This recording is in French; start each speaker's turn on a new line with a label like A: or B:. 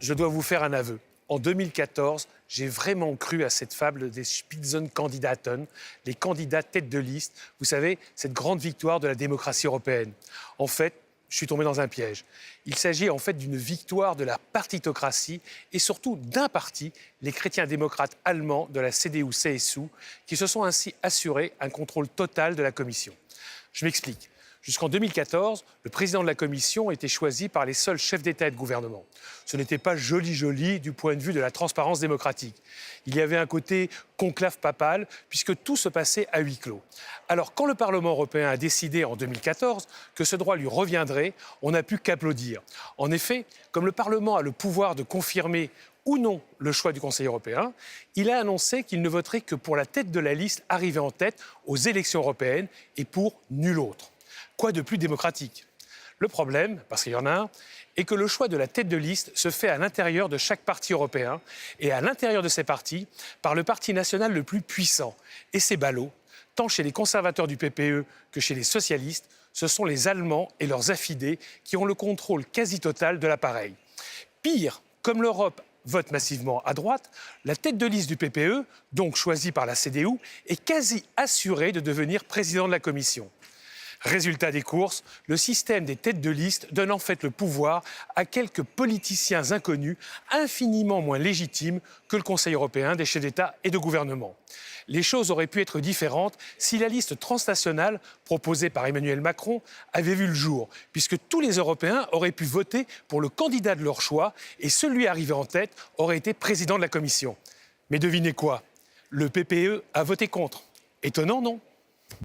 A: Je dois vous faire un aveu. En 2014, j'ai vraiment cru à cette fable des Spitzenkandidaten, les candidats tête de liste. Vous savez, cette grande victoire de la démocratie européenne. En fait, je suis tombé dans un piège. Il s'agit en fait d'une victoire de la partitocratie et surtout d'un parti, les chrétiens démocrates allemands de la CDU-CSU, qui se sont ainsi assurés un contrôle total de la Commission. Je m'explique. Jusqu'en 2014, le président de la Commission était choisi par les seuls chefs d'État et de gouvernement. Ce n'était pas joli du point de vue de la transparence démocratique. Il y avait un côté conclave papal, puisque tout se passait à huis clos. Alors, quand le Parlement européen a décidé en 2014 que ce droit lui reviendrait, on n'a pu qu'applaudir. En effet, comme le Parlement a le pouvoir de confirmer ou non le choix du Conseil européen, il a annoncé qu'il ne voterait que pour la tête de la liste arrivée en tête aux élections européennes et pour nul autre. Quoi de plus démocratique? Le problème, parce qu'il y en a un, est que le choix de la tête de liste se fait à l'intérieur de chaque parti européen et à l'intérieur de ces partis par le parti national le plus puissant. Et c'est ballot, tant chez les conservateurs du PPE que chez les socialistes, ce sont les Allemands et leurs affidés qui ont le contrôle quasi total de l'appareil. Pire, comme l'Europe vote massivement à droite, la tête de liste du PPE, donc choisie par la CDU, est quasi assurée de devenir président de la Commission. Résultat des courses, le système des têtes de liste donne en fait le pouvoir à quelques politiciens inconnus, infiniment moins légitimes que le Conseil européen des chefs d'État et de gouvernement. Les choses auraient pu être différentes si la liste transnationale proposée par Emmanuel Macron avait vu le jour, puisque tous les Européens auraient pu voter pour le candidat de leur choix et celui arrivé en tête aurait été président de la Commission. Mais devinez quoi? Le PPE a voté contre. Étonnant, non?